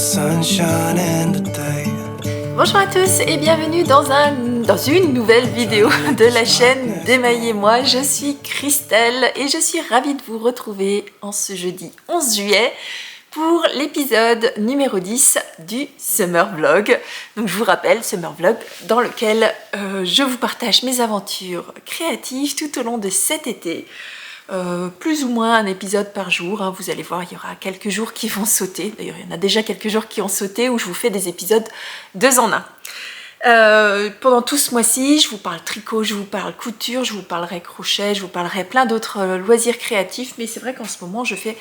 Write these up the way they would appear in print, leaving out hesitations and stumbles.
sunshine in the day. Bonjour à tous et bienvenue dans une nouvelle vidéo de la chaîne d'Emaï et moi. Je suis Christelle et je suis ravie de vous retrouver en ce jeudi 11 juillet pour l'épisode numéro 10 du Summer Vlog. Donc je vous rappelle, Summer Vlog dans lequel je vous partage mes aventures créatives tout au long de cet été. Plus ou moins un épisode par jour, hein. Vous allez voir, il y aura quelques jours qui vont sauter. D'ailleurs, il y en a déjà quelques jours qui ont sauté où je vous fais des épisodes 2 en 1. Pendant tout ce mois-ci, je vous parle tricot, je vous parle couture, je vous parlerai crochet, je vous parlerai plein d'autres loisirs créatifs. Mais c'est vrai qu'en ce moment, je fais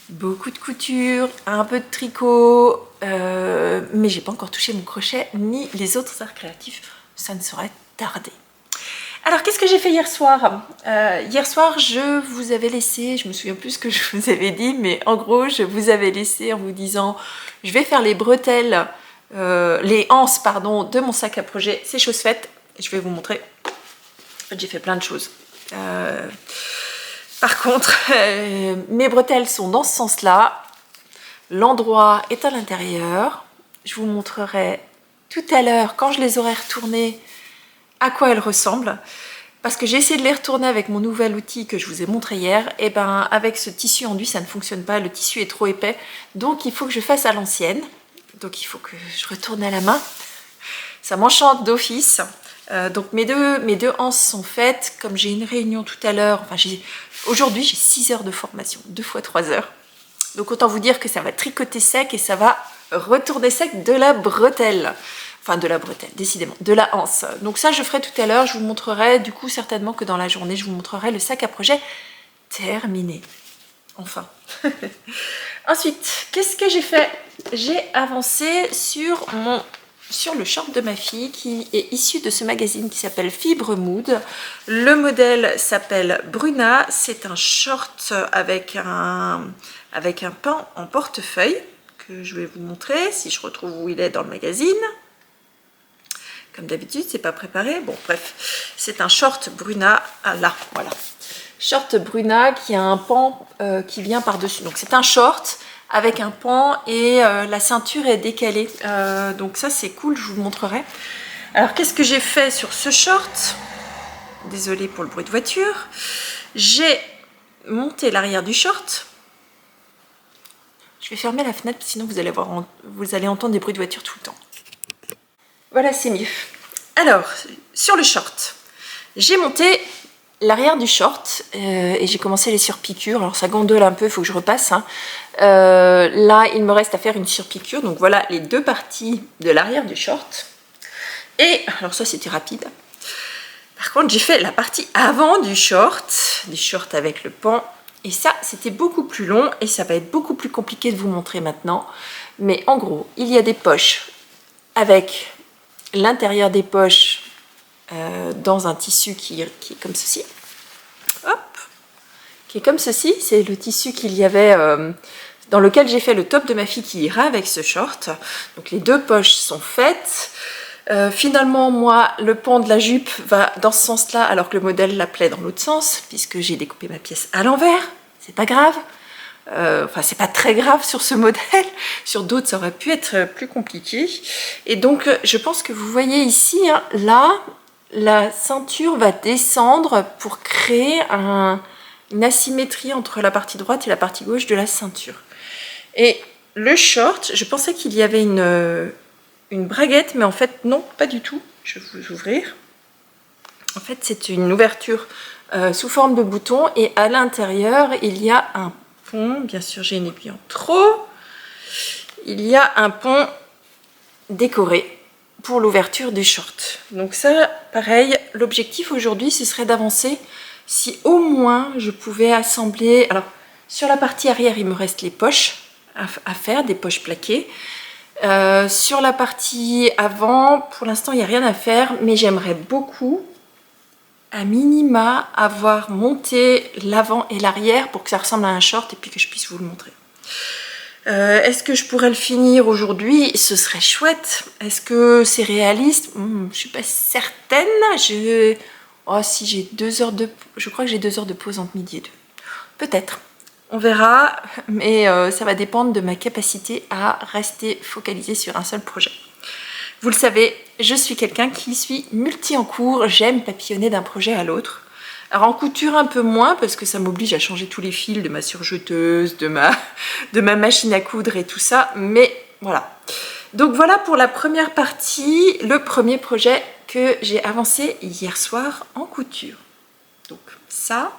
beaucoup de couture, un peu de tricot, mais j'ai pas encore touché mon crochet ni les autres arts créatifs. Ça ne saurait tarder. Alors, qu'est-ce que j'ai fait hier soir? Hier soir, je vous avais laissé, je me souviens plus ce que je vous avais dit, mais en gros, je vous avais laissé en vous disant je vais faire les bretelles, les anses, pardon, de mon sac à projet. C'est chose faite, je vais vous montrer. En fait, j'ai fait plein de choses. Par contre, mes bretelles sont dans ce sens-là. L'endroit est à l'intérieur. Je vous montrerai tout à l'heure, quand je les aurai retournées, à quoi elles ressemblent, parce que j'ai essayé de les retourner avec mon nouvel outil que je vous ai montré hier, et ben avec ce tissu enduit ça ne fonctionne pas, le tissu est trop épais, donc il faut que je fasse à l'ancienne, donc il faut que je retourne à la main, ça m'enchante d'office. Donc mes deux anses sont faites, comme j'ai une réunion tout à l'heure, enfin aujourd'hui j'ai 6 heures de formation, 2 fois 3 heures, donc autant vous dire que ça va tricoter sec et ça va retourner sec de la bretelle. Enfin, de la bretelle, décidément, de la anse. Donc ça, je ferai tout à l'heure. Je vous montrerai, du coup, certainement que dans la journée, je vous montrerai le sac à projet terminé. Enfin. Ensuite, qu'est-ce que j'ai fait? J'ai avancé sur le short de ma fille qui est issu de ce magazine qui s'appelle Fibre Mood. Le modèle s'appelle Bruna. C'est un short avec un pan en portefeuille que je vais vous montrer si je retrouve où il est dans le magazine. Comme d'habitude, c'est pas préparé. Bon, bref, c'est un short Bruna. Ah là, voilà. Short Bruna qui a un pan qui vient par-dessus. Donc, c'est un short avec un pan et la ceinture est décalée. Donc, ça, c'est cool. Je vous le montrerai. Alors, qu'est-ce que j'ai fait sur ce short? Désolée pour le bruit de voiture. J'ai monté l'arrière du short. Je vais fermer la fenêtre, sinon vous allez entendre des bruits de voiture tout le temps. Voilà, c'est mieux. Alors, sur le short, j'ai monté l'arrière du short et j'ai commencé les surpiqûres. Alors, ça gondole un peu, il faut que je repasse. Hein. Là, il me reste à faire une surpiqûre. Donc, voilà les deux parties de l'arrière du short. Et, alors ça, c'était rapide. Par contre, j'ai fait la partie avant du short avec le pan. Et ça, c'était beaucoup plus long et ça va être beaucoup plus compliqué de vous montrer maintenant. Mais en gros, il y a des poches avec l'intérieur des poches dans un tissu qui est comme ceci. Hop, qui est comme ceci. C'est le tissu qu'il y avait dans lequel j'ai fait le top de ma fille qui ira avec ce short. Donc les deux poches sont faites. Finalement, moi, le pan de la jupe va dans ce sens-là, alors que le modèle l'appelait dans l'autre sens, puisque j'ai découpé ma pièce à l'envers. C'est pas grave. Enfin, c'est pas très grave sur ce modèle. Sur d'autres, ça aurait pu être plus compliqué. Et donc, je pense que vous voyez ici, hein, là, la ceinture va descendre pour créer une asymétrie entre la partie droite et la partie gauche de la ceinture. Et le short, je pensais qu'il y avait une braguette, mais en fait, non, pas du tout. Je vais vous ouvrir. En fait, c'est une ouverture sous forme de bouton et à l'intérieur, il y a un pont. Bien sûr, j'ai une aiguille en trop. Il y a un pont décoré pour l'ouverture du short. Donc ça, pareil, l'objectif aujourd'hui, ce serait d'avancer. Si au moins je pouvais assembler... Alors, sur la partie arrière, il me reste les poches à faire, des poches plaquées. Sur la partie avant, pour l'instant, il n'y a rien à faire, mais j'aimerais beaucoup, à minima, avoir monté l'avant et l'arrière pour que ça ressemble à un short et puis que je puisse vous le montrer. Est-ce que je pourrais le finir aujourd'hui? Ce serait chouette. Est-ce que c'est réaliste? Je ne suis pas certaine. Oh, si j'ai 2 heures de... Je crois que j'ai 2 heures de pause entre midi et 2. Peut-être. On verra, mais ça va dépendre de ma capacité à rester focalisée sur un seul projet. Vous le savez, je suis quelqu'un qui suis multi en cours, j'aime papillonner d'un projet à l'autre. Alors en couture un peu moins parce que ça m'oblige à changer tous les fils de ma surjeteuse, de ma machine à coudre et tout ça, mais voilà. Donc voilà pour la première partie, le premier projet que j'ai avancé hier soir en couture. Donc ça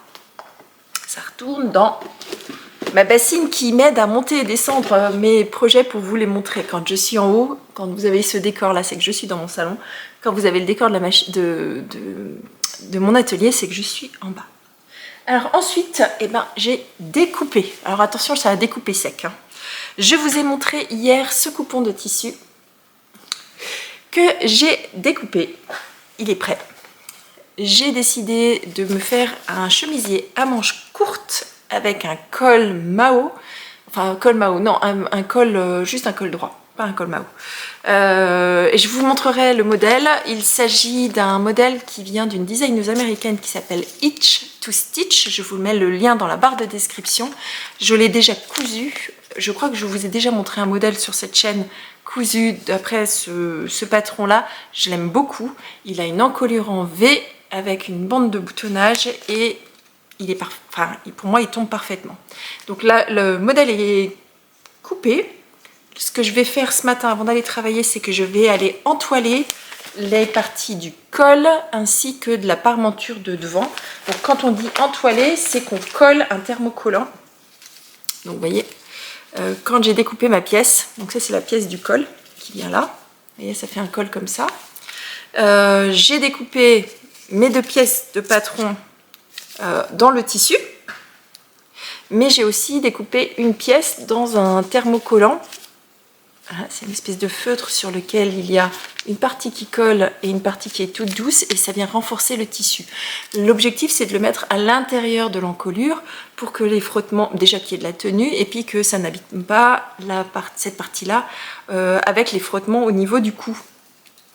retourne dans ma bassine qui m'aide à monter et descendre mes projets pour vous les montrer. Quand je suis en haut, quand vous avez ce décor là, c'est que je suis dans mon salon. Quand vous avez le décor de la machine de mon atelier, c'est que je suis en bas. Alors ensuite, j'ai découpé. Alors attention, ça a découpé sec. Hein. Je vous ai montré hier ce coupon de tissu que j'ai découpé. Il est prêt. J'ai décidé de me faire un chemisier à manches courtes avec un col Mao. Enfin, un col Mao, non, un col, juste un col droit, pas un col Mao. Et je vous montrerai le modèle. Il s'agit d'un modèle qui vient d'une designeuse américaine qui s'appelle Itch to Stitch. Je vous mets le lien dans la barre de description. Je l'ai déjà cousu. Je crois que je vous ai déjà montré un modèle sur cette chaîne cousu d'après ce patron-là. Je l'aime beaucoup. Il a une encolure en V avec une bande de boutonnage et il est pour moi il tombe parfaitement. Donc là le modèle est coupé. Ce que je vais faire ce matin avant d'aller travailler, c'est que je vais aller entoiler les parties du col ainsi que de la parmenture de devant. Donc quand on dit entoiler, c'est qu'on colle un thermocollant. Donc vous voyez, quand j'ai découpé ma pièce, donc ça c'est la pièce du col qui vient là. Vous voyez, ça fait un col comme ça. J'ai découpé mes deux pièces de patron dans le tissu, mais j'ai aussi découpé une pièce dans un thermocollant. C'est une espèce de feutre sur lequel il y a une partie qui colle et une partie qui est toute douce et ça vient renforcer le tissu. L'objectif c'est de le mettre à l'intérieur de l'encolure pour que les frottements, déjà qu'il y ait de la tenue et puis que ça n'habite pas cette partie-là avec les frottements au niveau du cou.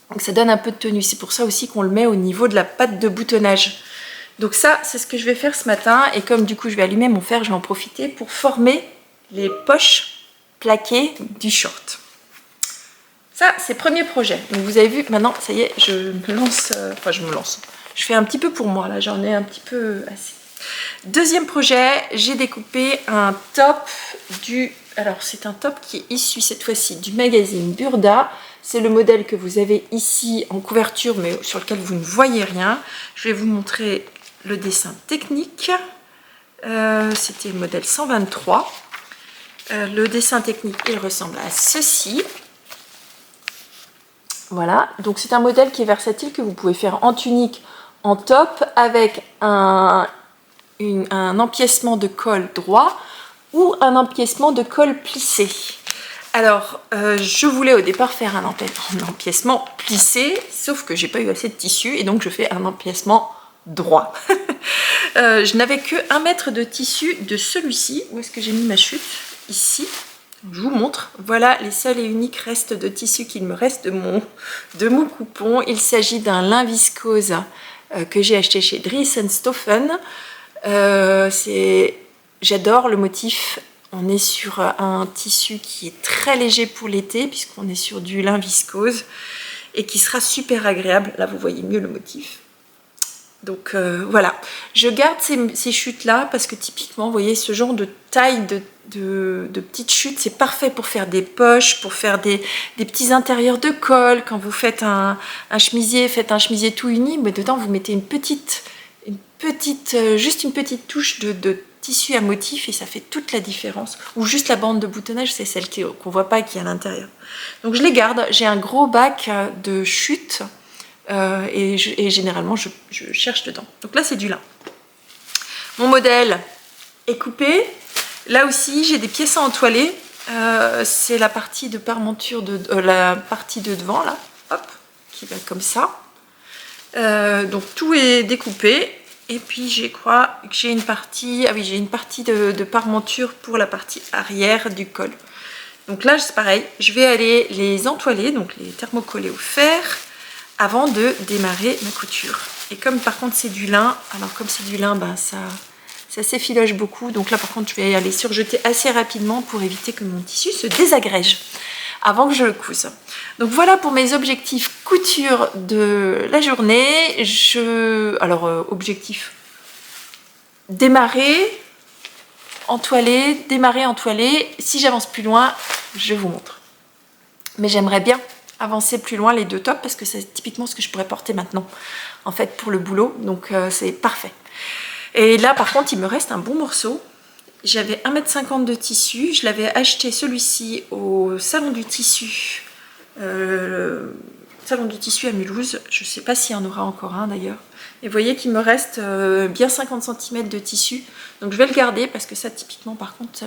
Donc ça donne un peu de tenue, c'est pour ça aussi qu'on le met au niveau de la patte de boutonnage. Donc ça, c'est ce que je vais faire ce matin, et comme du coup je vais allumer mon fer, je vais en profiter pour former les poches plaquées du short. Ça, c'est le premier projet. Donc vous avez vu, maintenant, ça y est, je me lance, je fais un petit peu pour moi, là, j'en ai un petit peu assez. Deuxième projet, j'ai découpé un top alors c'est un top qui est issu cette fois-ci du magazine Burda. C'est le modèle que vous avez ici en couverture, mais sur lequel vous ne voyez rien. Je vais vous montrer le dessin technique. C'était le modèle 123. Le dessin technique, il ressemble à ceci. Voilà, donc c'est un modèle qui est versatile, que vous pouvez faire en tunique, en top, avec un empiècement de col droit ou un empiècement de col plissé. Alors, je voulais au départ faire un empiècement plissé, sauf que j'ai pas eu assez de tissu et donc je fais un empiècement droit. Je n'avais que 1 mètre de tissu de celui-ci. Où est-ce que j'ai mis ma chute? Ici. Je vous montre. Voilà les seuls et uniques restes de tissu qu'il me reste de mon coupon. Il s'agit d'un lin viscose que j'ai acheté chez Dries & Stoffen. J'adore le motif. On est sur un tissu qui est très léger pour l'été, puisqu'on est sur du lin viscose, et qui sera super agréable. Là, vous voyez mieux le motif. Donc voilà, je garde ces chutes-là, parce que typiquement, vous voyez, ce genre de taille de petites chutes, c'est parfait pour faire des poches, pour faire des petits intérieurs de col. Quand vous faites un chemisier, faites un chemisier tout uni, mais dedans, vous mettez juste une petite touche de tissu à motif et ça fait toute la différence. Ou juste la bande de boutonnage, c'est celle qu'on voit pas qui est à l'intérieur. Donc je les garde. J'ai un gros bac de chutes et généralement je cherche dedans. Donc là c'est du lin. Mon modèle est coupé. Là aussi j'ai des pièces à entoiler. C'est la partie de parmenture la partie de devant là, hop, qui va comme ça. Donc tout est découpé. Et puis je crois que j'ai une partie, j'ai une partie de parmenture pour la partie arrière du col. Donc là c'est pareil, je vais aller les entoiler, donc les thermocoller au fer, avant de démarrer ma couture. Et comme par contre c'est du lin, alors comme c'est du lin, ça ça s'effiloche beaucoup. Donc là par contre je vais aller surjeter assez rapidement pour éviter que mon tissu se désagrège avant que je le couse. Donc voilà pour mes objectifs couture de la journée. Alors objectif démarrer, entoiler, démarrer, entoiler. Si j'avance plus loin, je vous montre. Mais j'aimerais bien avancer plus loin les deux tops parce que c'est typiquement ce que je pourrais porter maintenant en fait pour le boulot. Donc c'est parfait. Et là par contre il me reste un bon morceau. J'avais 1,50 m de tissu, je l'avais acheté celui-ci au salon du tissu, salon du tissu à Mulhouse, je ne sais pas s'il y en aura encore un d'ailleurs. Et vous voyez qu'il me reste bien 50 cm de tissu, donc je vais le garder parce que ça typiquement par contre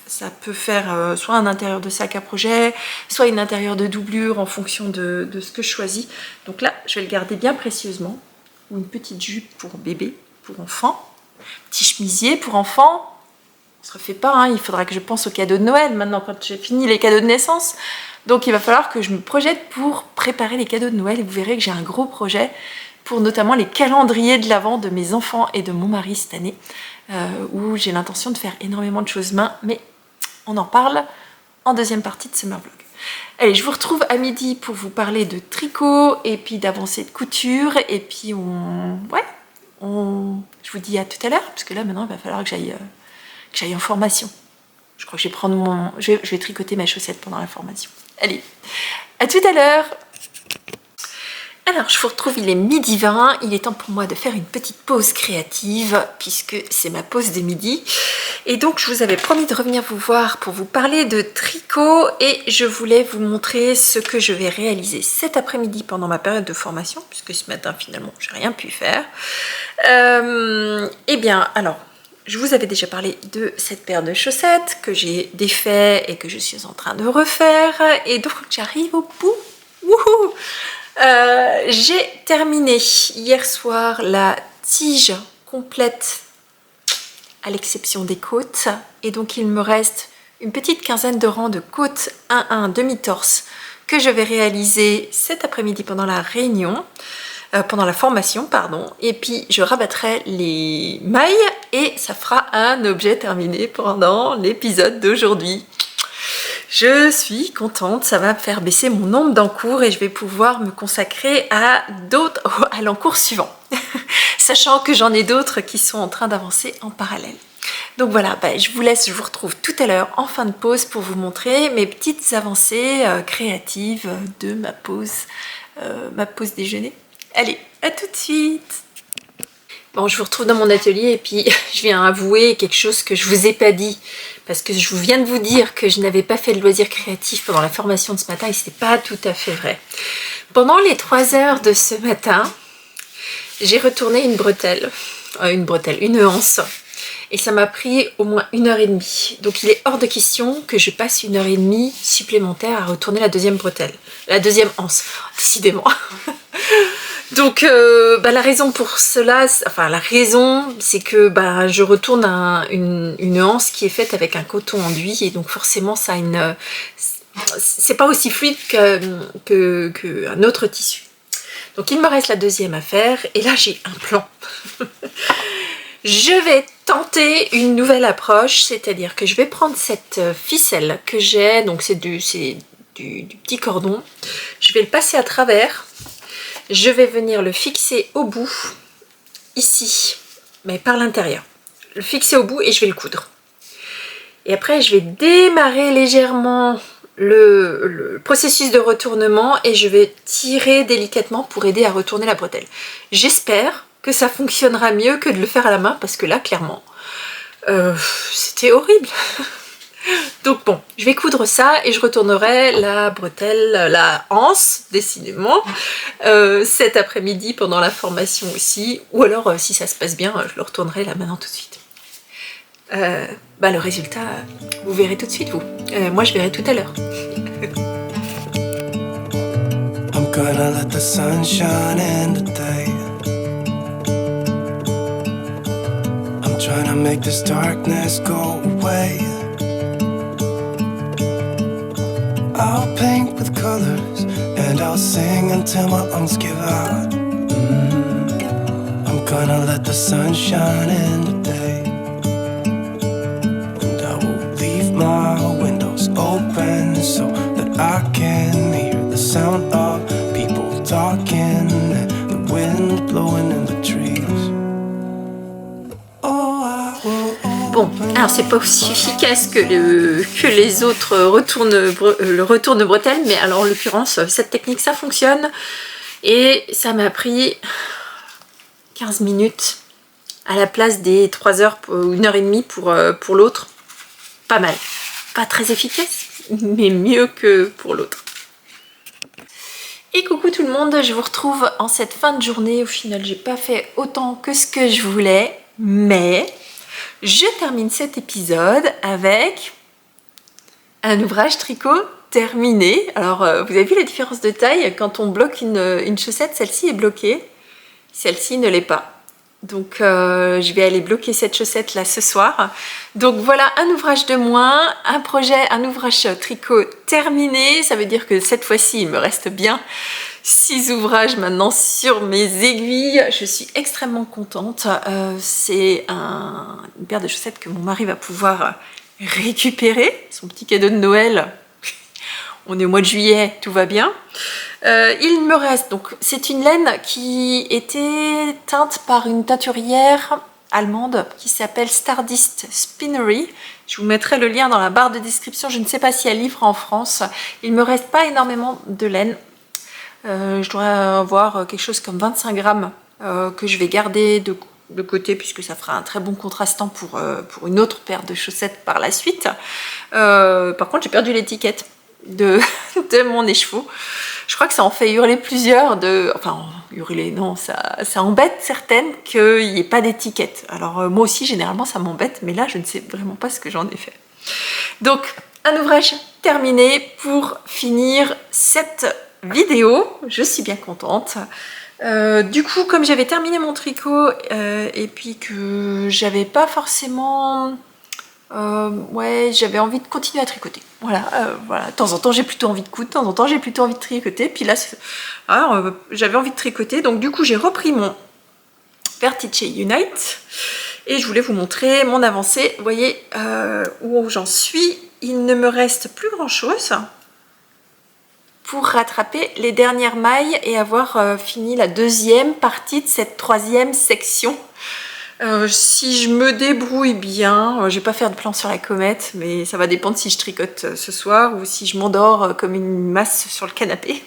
ça peut faire soit un intérieur de sac à projet, soit une intérieur de doublure en fonction de ce que je choisis. Donc là je vais le garder bien précieusement, ou une petite jupe pour bébé, pour enfant, petit chemisier pour enfant. On se refait pas, hein. Il faudra que je pense aux cadeaux de Noël maintenant quand j'ai fini les cadeaux de naissance. Donc il va falloir que je me projette pour préparer les cadeaux de Noël. Et vous verrez que j'ai un gros projet pour notamment les calendriers de l'Avent de mes enfants et de mon mari cette année, où j'ai l'intention de faire énormément de choses main, mais on en parle en deuxième partie de Summer Vlog. Allez, je vous retrouve à midi pour vous parler de tricot et puis d'avancée de couture. Et puis je vous dis à tout à l'heure, parce que là maintenant il va falloir que j'aille en formation. Je crois que je vais tricoter mes chaussettes pendant la formation. Allez, à tout à l'heure. Alors, je vous retrouve, il est 12h20. Il est temps pour moi de faire une petite pause créative, puisque c'est ma pause de midi. Et donc, je vous avais promis de revenir vous voir pour vous parler de tricot. Et je voulais vous montrer ce que je vais réaliser cet après-midi pendant ma période de formation, puisque ce matin, finalement, j'ai rien pu faire. Eh bien, alors... je vous avais déjà parlé de cette paire de chaussettes que j'ai défait et que je suis en train de refaire. Et donc j'arrive au bout. Wouhou! J'ai terminé hier soir la tige complète à l'exception des côtes. Et donc il me reste une petite quinzaine de rangs de côtes 1-1 demi-torse que je vais réaliser cet après-midi pendant la réunion. Pendant la formation, pardon, et puis je rabattrai les mailles et ça fera un objet terminé pendant l'épisode d'aujourd'hui. Je suis contente, ça va me faire baisser mon nombre d'encours et je vais pouvoir me consacrer à l'encours suivant, sachant que j'en ai d'autres qui sont en train d'avancer en parallèle. Donc voilà, je vous laisse, je vous retrouve tout à l'heure en fin de pause pour vous montrer mes petites avancées créatives de ma pause déjeuner. Allez, à tout de suite. Bon, je vous retrouve dans mon atelier et puis je viens avouer quelque chose que je vous ai pas dit parce que je viens de vous dire que je n'avais pas fait de loisirs créatifs pendant la formation de ce matin et c'était pas tout à fait vrai. Pendant les 3 heures de ce matin, j'ai retourné une anse et ça m'a pris au moins 1h30. Donc il est hors de question que je passe 1h30 supplémentaire à retourner la deuxième anse, décidément. Donc la raison pour cela, c'est que je retourne une anse qui est faite avec un coton enduit et donc forcément ça a c'est pas aussi fluide qu'un autre tissu. Donc il me reste la deuxième à faire et là j'ai un plan. Je vais tenter une nouvelle approche, c'est-à-dire que je vais prendre cette ficelle que j'ai, donc c'est du petit cordon, je vais le passer à travers. Je vais venir le fixer au bout, ici, mais par l'intérieur. Le fixer au bout et je vais le coudre. Et après, je vais démarrer légèrement le processus de retournement et je vais tirer délicatement pour aider à retourner la bretelle. J'espère que ça fonctionnera mieux que de le faire à la main parce que là, clairement, c'était horrible. Donc bon, je vais coudre ça et je retournerai la bretelle, la anse, décidément, cet après-midi pendant la formation aussi. Ou alors, si ça se passe bien, je le retournerai là maintenant tout de suite. Le résultat, vous verrez tout de suite, vous. Moi, je verrai tout à l'heure. I'm gonna let the sun shine in today. I'm trying to make this darkness go away. I'll paint with colors and I'll sing until my lungs give out. I'm gonna let the sun shine in today. I can hear the sound of people talking, the wind blowing in the trees. Oh, I will Bon, alors c'est pas aussi efficace que les autres le retour de bretelles, mais alors en l'occurrence, cette technique ça fonctionne. Et ça m'a pris 15 minutes à la place des 3 heures ou 1h30 pour l'autre. Pas mal. Pas très efficace, mais mieux que pour l'autre. Et coucou tout le monde, je vous retrouve en cette fin de journée. Au final, j'ai pas fait autant que ce que je voulais, mais je termine cet épisode avec un ouvrage tricot terminé. Alors, vous avez vu la différence de taille? Quand on bloque une chaussette, celle-ci est bloquée. Celle-ci ne l'est pas. Donc, je vais aller bloquer cette chaussette là ce soir. Donc voilà, un ouvrage de moins, un ouvrage tricot terminé. Ça veut dire que cette fois-ci, il me reste bien 6 ouvrages maintenant sur mes aiguilles. Je suis extrêmement contente. C'est une paire de chaussettes que mon mari va pouvoir récupérer. Son petit cadeau de Noël. On est au mois de juillet, tout va bien. Il me reste, donc c'est une laine qui était teinte par une teinturière allemande qui s'appelle Stardust Spinnery. Je vous mettrai le lien dans la barre de description. Je ne sais pas si elle livre en France. Il ne me reste pas énormément de laine. Je dois avoir quelque chose comme 25 grammes que je vais garder de côté puisque ça fera un très bon contrastant pour une autre paire de chaussettes par la suite. Par contre, j'ai perdu l'étiquette de mon écheveau. Je crois que ça en fait hurler plusieurs enfin hurler non, ça embête certaines qu'il n'y ait pas d'étiquette. Alors moi aussi généralement ça m'embête, mais là je ne sais vraiment pas ce que j'en ai fait. Donc un ouvrage terminé pour finir cette vidéo. Je suis bien contente. Du coup, comme j'avais terminé mon tricot et puis que j'avais pas forcément ouais, j'avais envie de continuer à tricoter. Voilà, voilà. De temps en temps, j'ai plutôt envie de coudre, de temps en temps, j'ai plutôt envie de tricoter. Puis là, j'avais envie de tricoter. Donc, du coup, j'ai repris mon Vertice Unite et je voulais vous montrer mon avancée. Vous voyez où j'en suis. Il ne me reste plus grand-chose pour rattraper les dernières mailles et avoir fini la deuxième partie de cette troisième section. Si je me débrouille bien, je vais pas faire de plan sur la comète, mais ça va dépendre si je tricote ce soir ou si je m'endors comme une masse sur le canapé.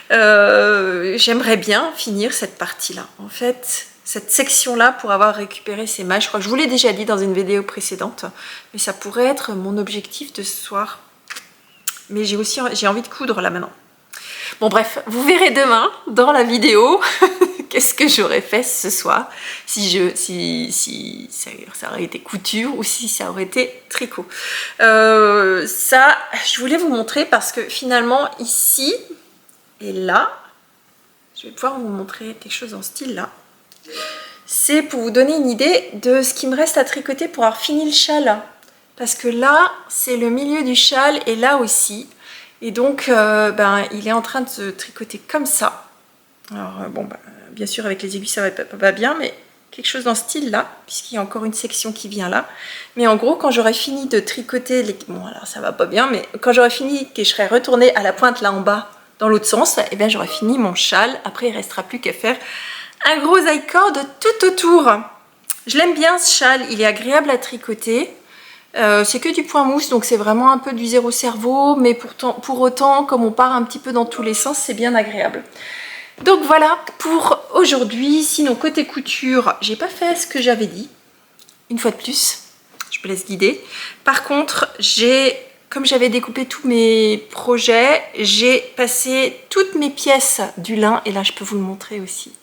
J'aimerais bien finir cette partie-là. En fait, cette section-là pour avoir récupéré ces mailles. Je crois que je vous l'ai déjà dit dans une vidéo précédente, mais ça pourrait être mon objectif de ce soir. Mais j'ai envie de coudre là maintenant. Bon bref, vous verrez demain dans la vidéo qu'est-ce que j'aurais fait ce soir si ça aurait été couture ou si ça aurait été tricot. Ça, je voulais vous montrer parce que finalement ici et là, je vais pouvoir vous montrer quelque chose en style là. C'est pour vous donner une idée de ce qui me reste à tricoter pour avoir fini le châle. Parce que là, c'est le milieu du châle et là aussi. Et donc, il est en train de se tricoter comme ça. Alors, bien sûr, avec les aiguilles, ça va pas bien, mais quelque chose dans ce style-là, puisqu'il y a encore une section qui vient là. Mais en gros, quand j'aurai fini de tricoter, bon, alors ça va pas bien, mais quand j'aurai fini, que je serai retournée à la pointe là en bas, dans l'autre sens, et bien j'aurai fini mon châle. Après, il ne restera plus qu'à faire un gros I-cord tout autour. Je l'aime bien, ce châle, il est agréable à tricoter. C'est que du point mousse, donc c'est vraiment un peu du zéro cerveau, mais pour autant, comme on part un petit peu dans tous les sens, c'est bien agréable. Donc voilà pour aujourd'hui. Sinon, côté couture, j'ai pas fait ce que j'avais dit. Une fois de plus, je me laisse guider. Par contre, comme j'avais découpé tous mes projets, j'ai passé toutes mes pièces du lin, et là je peux vous le montrer aussi.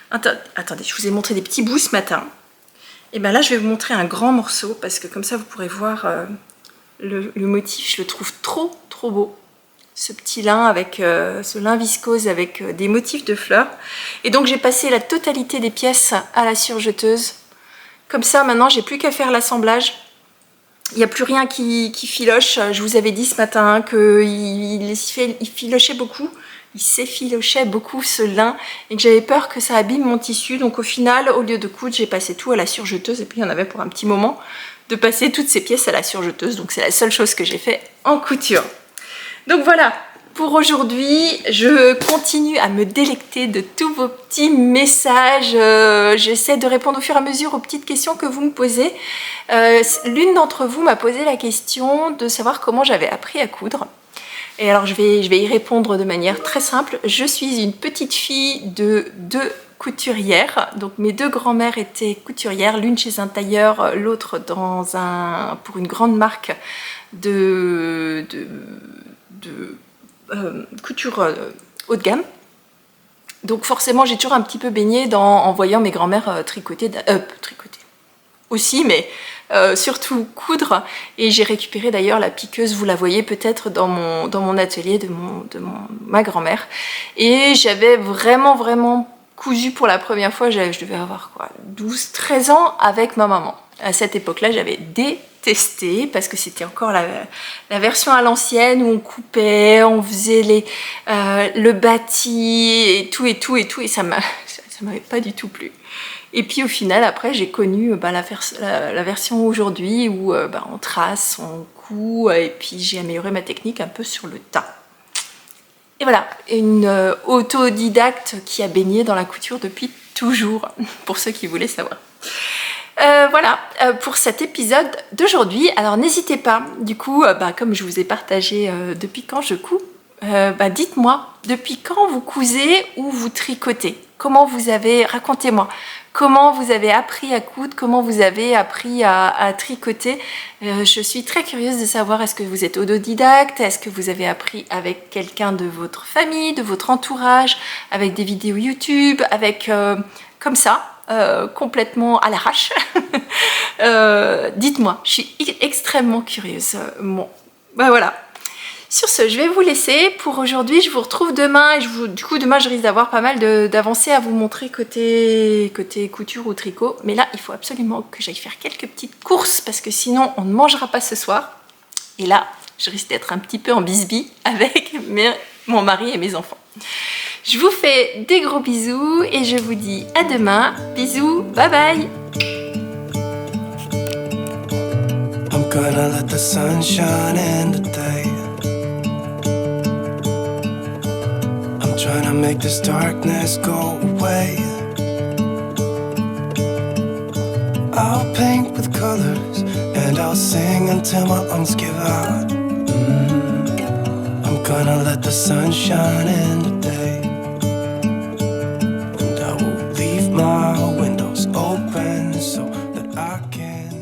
Attendez, je vous ai montré des petits bouts ce matin. Et bien là, je vais vous montrer un grand morceau parce que comme ça, vous pourrez voir le motif. Je le trouve trop, trop beau. Ce petit lin avec ce lin viscose avec des motifs de fleurs. Et donc, j'ai passé la totalité des pièces à la surjeteuse. Comme ça, maintenant, j'ai plus qu'à faire l'assemblage. Il n'y a plus rien qui filoche. Je vous avais dit ce matin qu'il filochait beaucoup. Il s'effilochait beaucoup ce lin et que j'avais peur que ça abîme mon tissu. Donc au final, au lieu de coudre, j'ai passé tout à la surjeteuse. Et puis il y en avait pour un petit moment de passer toutes ces pièces à la surjeteuse. Donc c'est la seule chose que j'ai fait en couture. Donc voilà, pour aujourd'hui, je continue à me délecter de tous vos petits messages. J'essaie de répondre au fur et à mesure aux petites questions que vous me posez. L'une d'entre vous m'a posé la question de savoir comment j'avais appris à coudre. Et alors je vais y répondre de manière très simple. Je suis une petite fille de 2 couturières. Donc mes 2 grands-mères étaient couturières, l'une chez un tailleur, l'autre pour une grande marque de couture haut de gamme. Donc forcément j'ai toujours un petit peu baigné en voyant mes grands-mères tricoter aussi, mais surtout coudre. Et j'ai récupéré d'ailleurs la piqueuse, vous la voyez peut-être dans mon atelier de ma grand-mère. Et j'avais vraiment cousu pour la première fois, je devais avoir quoi, 12-13 ans avec ma maman. À cette époque-là, j'avais détesté parce que c'était encore la version à l'ancienne où on coupait, on faisait le bâti et tout, et ça m'avait pas du tout plu. Et puis au final, après, j'ai connu la version aujourd'hui où on trace, on coud, et puis j'ai amélioré ma technique un peu sur le tas. Et voilà, une autodidacte qui a baigné dans la couture depuis toujours, pour ceux qui voulaient savoir. Voilà pour cet épisode d'aujourd'hui. Alors n'hésitez pas, du coup, comme je vous ai partagé depuis quand je couds, dites-moi depuis quand vous cousez ou vous tricotez. Comment vous avez, racontez-moi, comment vous avez appris à coudre, comment vous avez appris à tricoter. Je suis très curieuse de savoir, est-ce que vous êtes autodidacte, est-ce que vous avez appris avec quelqu'un de votre famille, de votre entourage, avec des vidéos YouTube, avec comme ça, complètement à l'arrache. Dites-moi, je suis extrêmement curieuse. Bon, voilà. Sur ce, je vais vous laisser pour aujourd'hui. Je vous retrouve demain. Et du coup, demain, je risque d'avoir pas mal d'avancées à vous montrer côté couture ou tricot. Mais là, il faut absolument que j'aille faire quelques petites courses parce que sinon, on ne mangera pas ce soir. Et là, je risque d'être un petit peu en bisbille avec mon mari et mes enfants. Je vous fais des gros bisous et je vous dis à demain. Bisous, bye bye. I'm gonna let the sun shine in today. I'm trying to make this darkness go away. I'll paint with colors and I'll sing until my lungs give out. I'm gonna let the sun shine in today. And I will leave my windows open so that I can